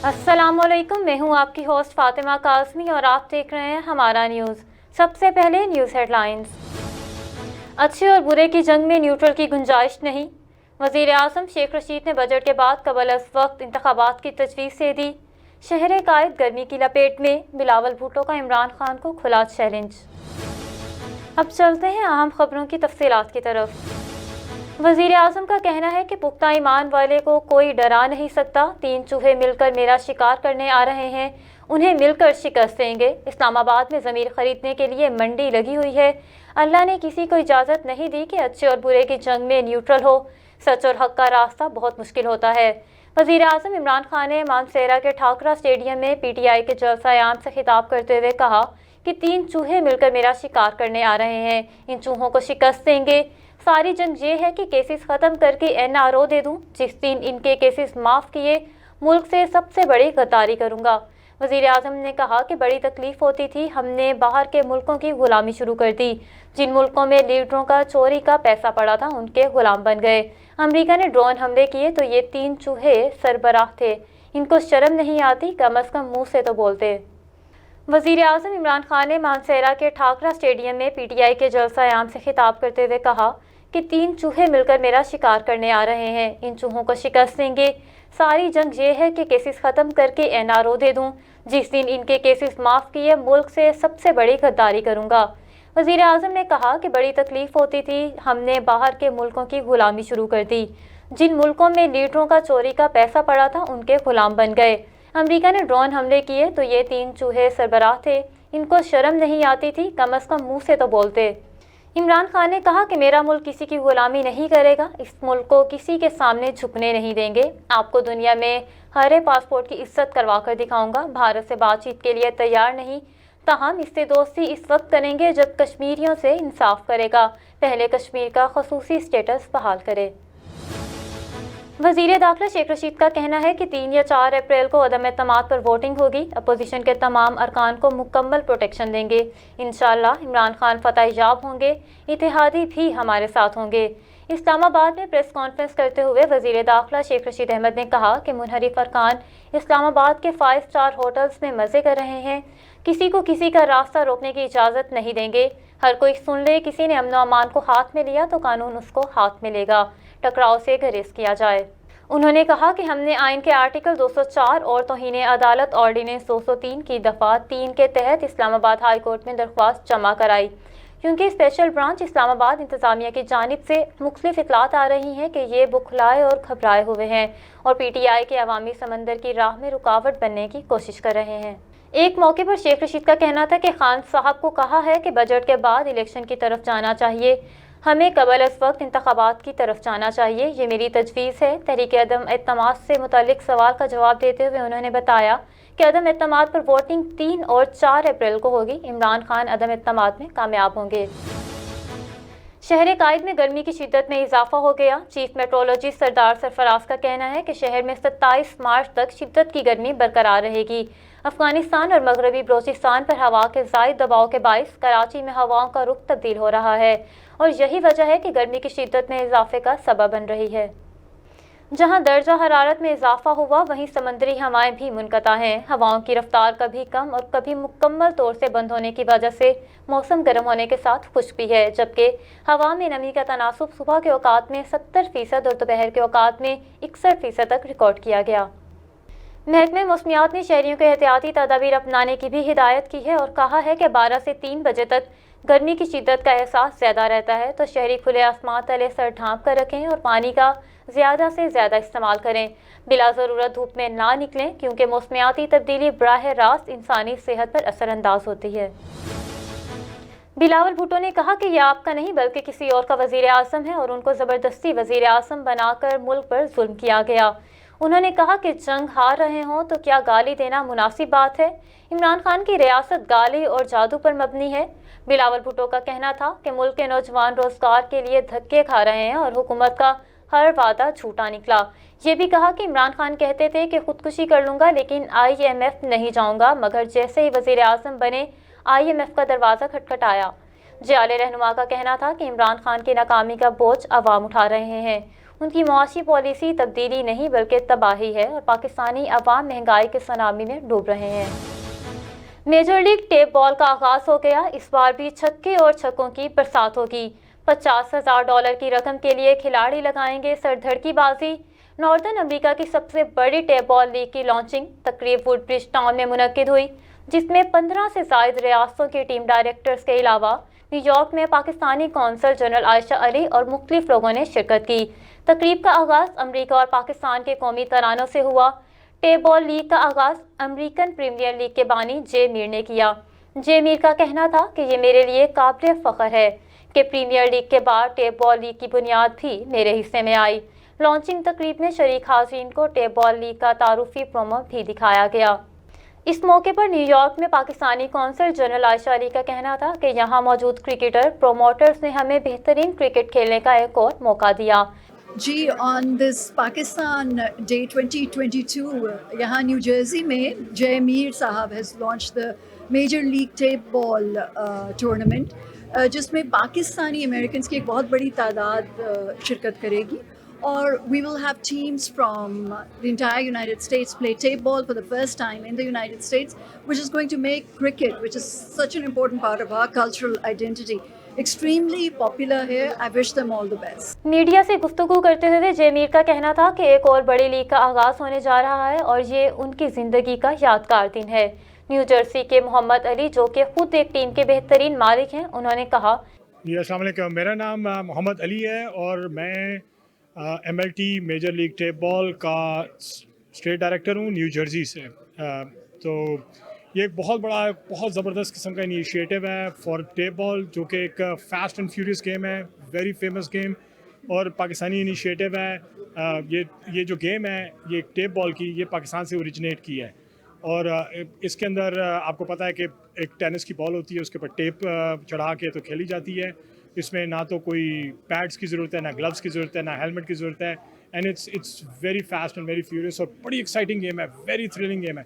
अस्सलाम वालेकुम, मैं हूं आपकी होस्ट फातिमा काज़मी और आप देख रहे हैं हमारा न्यूज़। सबसे पहले न्यूज़ हेडलाइंस। अच्छे और बुरे की जंग में न्यूट्रल की गुंजाइश नहीं। वज़ीर आज़म शेख रशीद ने बजट के बाद कबल अज़ वक्त इंतखाबात की तजवीज़ दे दी। शहर कायद गर्मी की लपेट में, बिलावल भुट्टो का इमरान खान को खुला चैलेंज। अब चलते हैं अहम खबरों की तफसीलात की तरफ। वज़ीर आज़म का कहना है कि पुख्ता ईमान वाले को कोई डरा नहीं सकता। 3 चूहे मिलकर मेरा शिकार करने आ रहे हैं, उन्हें मिलकर शिकस्त देंगे। इस्लामाबाद में ज़मीर खरीदने के लिए मंडी लगी हुई है। अल्लाह ने किसी को इजाज़त नहीं दी कि अच्छे और बुरे की जंग में न्यूट्रल हो। सच और हक का रास्ता बहुत मुश्किल होता है। वज़ीर आज़म इमरान खान ने मानसेरा के ठाकरा स्टेडियम में PTI के जलसा-ए-आम से खिताब करते हुए कहा कि 3 चूहे मिलकर मेरा शिकार करने आ रहे हैं, इन चूहों को शिकस्त देंगे। सारी जंग ये है कि केसेस ख़त्म करके NRO दे दूं। जिस दिन इनके केसेस माफ़ किए, मुल्क से सबसे बड़ी गद्दारी करूंगा। वज़ीर आज़म ने कहा कि बड़ी तकलीफ होती थी, हमने बाहर के मुल्कों की गुलामी शुरू कर दी। जिन मुल्कों में लीडरों का चोरी का पैसा पड़ा था, उनके गुलाम बन गए। अमेरिका ने ड्रोन हमले किए तो ये 3 चूहे सरबराह थे। इनको शर्म नहीं आती, कम अज़ कम मुँह से तो बोलते। वज़ीर आज़म इमरान खान ने मानसेरा के ठाकरा स्टेडियम में PTI के जलसा-ए-आम से खिताब करते हुए कहा कि 3 चूहे मिलकर मेरा शिकार करने आ रहे हैं, इन चूहों को शिकस्त देंगे। सारी जंग ये है कि केसेस ख़त्म करके NRO दे दूं। जिस दिन इनके केसेस माफ़ किए, मुल्क से सबसे बड़ी गद्दारी करूंगा। वज़ीर आज़म ने कहा कि बड़ी तकलीफ होती थी, हमने बाहर के मुल्कों की गुलामी शुरू कर दी। जिन मुल्कों में लीडरों का चोरी का पैसा पड़ा था, उनके गुलाम बन गए। अमेरिका ने ड्रोन हमले किए तो ये 3 चूहे सरबराह थे। इनको शर्म नहीं आती थी, कम अज़ कम मुँह से तो बोलते। इमरान खान ने कहा कि मेरा मुल्क किसी की गुलामी नहीं करेगा, इस मुल्क को किसी के सामने झुकने नहीं देंगे। आपको दुनिया में हरे पासपोर्ट की इज्जत करवा कर दिखाऊंगा। भारत से बातचीत के लिए तैयार नहीं, ताहम इससे दोस्ती इस वक्त करेंगे जब कश्मीरियों से इंसाफ करेगा। पहले कश्मीर का खसूसी स्टेटस बहाल करे। वज़ीर दाखिला शेख रशीद का कहना है कि 3 या 4 अप्रैल को अदम एतमाद पर वोटिंग होगी। अपोजिशन के तमाम अरकान को मुकम्मल प्रोटेक्शन देंगे। इंशाअल्लाह इमरान खान फतह याब होंगे, इत्तेहादी भी हमारे साथ होंगे। इस्लामाबाद में प्रेस कॉन्फ्रेंस करते हुए वज़ीर दाखिला शेख रशीद अहमद ने कहा कि मुनहरिफ अरकान इस्लामाबाद के 5 स्टार होटल्स में मज़े कर रहे हैं, किसी को किसी का रास्ता रोकने की इजाज़त नहीं देंगे। हर कोई सुन ले, किसी ने अमन अमान को हाथ में लिया तो कानून उसको हाथ में लेगा, टकराव से गुरेज किया जाए। उन्होंने कहा कि हमने आइन के आर्टिकल 204 और तौहीन अदालत ऑर्डिनेंस 203 की दफ़ा 3 के तहत इस्लामाबाद हाई कोर्ट में दरख्वास्त जमा कराई, क्योंकि स्पेशल ब्रांच इस्लामाबाद इंतज़ामिया की जानिब से मुख्तलिफ इतलात आ रही हैं कि ये बुखलाए और घबराए हुए हैं और PTI के अवामी समंदर की राह में रुकावट बनने की कोशिश कर रहे हैं। एक मौके पर शेख रशीद का कहना था कि खान साहब को कहा है कि बजट के बाद इलेक्शन की तरफ जाना चाहिए, हमें कबल अज़ वक्त इंतखाबात की तरफ जाना चाहिए, ये मेरी तजवीज़ है। तहरीक अदम एतमाद से मुतालिक सवाल का जवाब देते हुए उन्होंने बताया कि अदम एतमाद पर वोटिंग 3 और 4 अप्रैल को होगी। इमरान खान अदम एतमाद में कामयाब होंगे। शहर कायद में गर्मी की शिद्दत में इजाफा हो गया। चीफ मेट्रोलॉजिस्ट सरदार सरफराज का कहना है कि शहर में 27 मार्च तक शिद्दत की गर्मी बरकरार रहेगी। अफगानिस्तान और मगरबी बलोचिस्तान पर हवा के ज़ायद दबाव के बाइस कराची में हवाओं का रुख तब्दील हो रहा है और यही वजह है कि गर्मी की शिद्दत में इजाफे का सबब बन रही है। जहां दर्जा हरारत में इजाफा हुआ, वहीं समंदरी हवाएं भी मुनक़ता हैं। हवाओं की रफ्तार कभी कम और कभी मुकम्मल तौर से बंद होने की वजह से मौसम गर्म होने के साथ खुश्क भी है, जबकि हवा में नमी का तनासुब सुबह के औकात में 70% और दोपहर के औकात में 61% तक रिकॉर्ड किया गया। महकमे मौसमियात ने शहरियों को एहतियाती तदाबीर अपनाने की भी हिदायत की है और कहा है कि 12 से 3 बजे तक गर्मी की शिद्दत का एहसास ज़्यादा रहता है, तो शहरी खुले आसमान तले सर ढाँप कर रखें और पानी का ज़्यादा से ज़्यादा इस्तेमाल करें। बिला ज़रूरत धूप में ना निकलें, क्योंकि मौसमियाती तब्दीली बराह रास्त इंसानी सेहत पर असरअंदाज होती है। बिलावल भुट्टो ने कहा कि यह आपका नहीं बल्कि किसी और का वज़ीर आज़म है और उनको ज़बरदस्ती वज़ीर आज़म बनाकर मुल्क पर जुल्म किया गया। उन्होंने कहा कि जंग हार रहे हों तो क्या गाली देना मुनासिब बात है? इमरान खान की रियासत गाली और जादू पर मबनी है। बिलावल भुट्टो का कहना था कि मुल्क के नौजवान रोजगार के लिए धक्के खा रहे हैं और हुकूमत का हर वादा झूठा निकला। ये भी कहा कि इमरान खान कहते थे कि खुदकुशी कर लूँगा लेकिन IMF नहीं जाऊँगा, मगर जैसे ही वज़ीर आज़म बने IMF का दरवाज़ा खटखटाया। जयाले रहनुमा का कहना था कि इमरान खान की नाकामी का बोझ अवाम उठा रहे हैं। ان کی معاشی پالیسی تبدیلی نہیں بلکہ تباہی ہے اور پاکستانی عوام مہنگائی کے سونامی میں ڈوب رہے ہیں۔ میجر لیگ ٹیپ بال کا آغاز ہو گیا، اس بار بھی چھکے اور چھکوں کی برسات ہوگی۔ $50,000 کی رقم کے لیے کھلاڑی لگائیں گے سر دھڑ کی بازی۔ ناردرن امریکہ کی سب سے بڑی ٹیپ بال لیگ کی لانچنگ تقریب ووڈ برج ٹاؤن میں منعقد ہوئی، جس میں 15 سے زائد ریاستوں کے ٹیم ڈائریکٹرز کے علاوہ نیو یارک میں پاکستانی قونصل جنرل عائشہ علی اور مختلف لوگوں نے شرکت کی۔ تقریب کا آغاز امریکہ اور پاکستان کے قومی ترانوں سے ہوا۔ ٹیپ بال لیگ کا آغاز امریکن پریمیئر لیگ کے بانی جے میر نے کیا۔ جے میر کا کہنا تھا کہ یہ میرے لیے قابل فخر ہے کہ پریمیئر لیگ کے بعد ٹیپ بال لیگ کی بنیاد بھی میرے حصے میں آئی۔ لانچنگ تقریب میں شریک حاضرین کو ٹیپ بال لیگ کا تعارفی پرومو بھی دکھایا گیا۔ اس موقع پر نیو یارک میں پاکستانی قونصل جنرل عائشہ علی کا کہنا تھا کہ یہاں موجود کرکٹر پروموٹرز نے ہمیں بہترین کرکٹ کھیلنے کا ایک اور موقع دیا۔ جی آن دس پاکستان ڈے 2022 یہاں نیو جرسی میں جے میر صاحب has launch the major league tape ball tournament, جس میں پاکستانی امریکنس کی ایک بہت بڑی تعداد شرکت کرے گی، اور we will have teams from the entire United States play tape ball for the first time in the United States, which is going to make cricket, which is such an important part of our cultural identity, extremely popular here. I wish them all the best. Media سے گفتگو کرتے ہوئے جے میر کا کہنا تھا کہ ایک اور بڑی لیگ کا آغاز ہونے جا رہا ہے اور یہ ان کی زندگی کا یادگار دن ہے۔ نیو جرسی کے محمد علی، جو کہ خود ایک ٹیم کے بہترین مالک ہیں، انہوں نے کہا، السلام علیکم، میرا نام محمد علی ہے اور میں M L T major league tape ball کا اسٹیٹ ڈائریکٹر ہوں نیو جرسی سے۔ تو یہ ایک بہت بڑا، بہت زبردست قسم کا انیشیٹو ہے فار ٹیپ بال، جو کہ ایک فاسٹ اینڈ فیوریس گیم ہے، ویری فیمس گیم، اور پاکستانی انیشیٹو ہے۔ یہ جو گیم ہے، یہ ٹیپ بال کی، یہ پاکستان سے اوریجنیٹ کی ہے، اور اس کے اندر آپ کو پتہ ہے کہ ایک ٹینس کی بال ہوتی ہے، اس کے اوپر ٹیپ چڑھا کے تو کھیلی جاتی ہے۔ اس میں نہ تو کوئی پیڈس کی ضرورت ہے، نہ گلوز کی ضرورت ہے، نہ ہیلمٹ کی ضرورت ہے، and it's very fast and very furious, اور بڑی ایکسائٹنگ گیم ہے، ویری تھرلنگ گیم ہے۔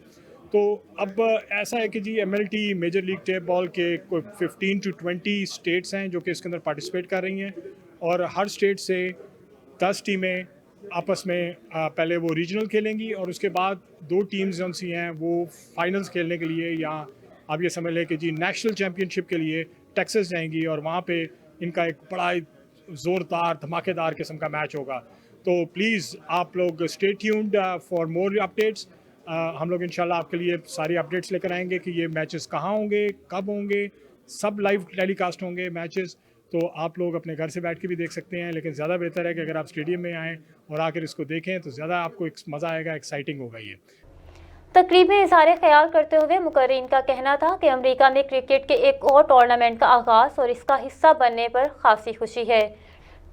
تو اب ایسا ہے کہ جی M L T major league tape ball کے کوئی 15 to 20 اسٹیٹس ہیں جو کہ اس کے اندر پارٹیسپیٹ کر رہی ہیں، اور ہر اسٹیٹ سے 10 ٹیمیں آپس میں پہلے وہ ریجنل کھیلیں گی، اور اس کے بعد 2 ٹیمز جو سی ہیں وہ فائنلز کھیلنے کے لیے، یا آپ یہ سمجھ لیں کہ جی نیشنل چیمپئن شپ کے لیے ٹیکسس جائیں گی، اور وہاں پہ ان کا ایک بڑا زوردار دھماکے دار قسم کا میچ ہوگا۔ تو پلیز آپ لوگ stay tuned for more updates. ہم لوگ انشاءاللہ آپ کے لیے ساری اپڈیٹس لے کر آئیں گے کہ یہ میچز کہاں ہوں گے، کب ہوں گے، سب لائیو ٹیلی کاسٹ ہوں گے میچز، تو آپ لوگ اپنے گھر سے بیٹھ کے بھی دیکھ سکتے ہیں، لیکن زیادہ بہتر ہے کہ اگر آپ اسٹیڈیم میں آئیں اور آ کر اس کو دیکھیں تو زیادہ آپ کو مزہ آئے گا، ایکسائٹنگ ہوگا یہ۔ تقریب میں اظہار خیال کرتے ہوئے مقررین کا کہنا تھا کہ امریکہ میں کرکٹ کے ایک اور ٹورنامنٹ کا آغاز اور اس کا حصہ بننے پر خاصی خوشی ہے۔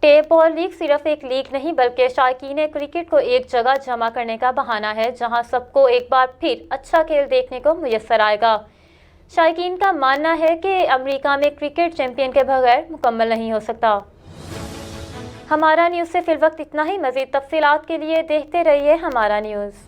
ٹیپ بال لیگ صرف ایک لیگ نہیں بلکہ شائقین کرکٹ کو ایک جگہ جمع کرنے کا بہانہ ہے، جہاں سب کو ایک بار پھر اچھا کھیل دیکھنے کو میسر آئے گا۔ شائقین کا ماننا ہے کہ امریکہ میں کرکٹ چیمپئن کے بغیر مکمل نہیں ہو سکتا۔ ہمارا نیوز سے فی الوقت اتنا ہی۔ مزید تفصیلات کے لیے دیکھتے رہیے ہمارا نیوز۔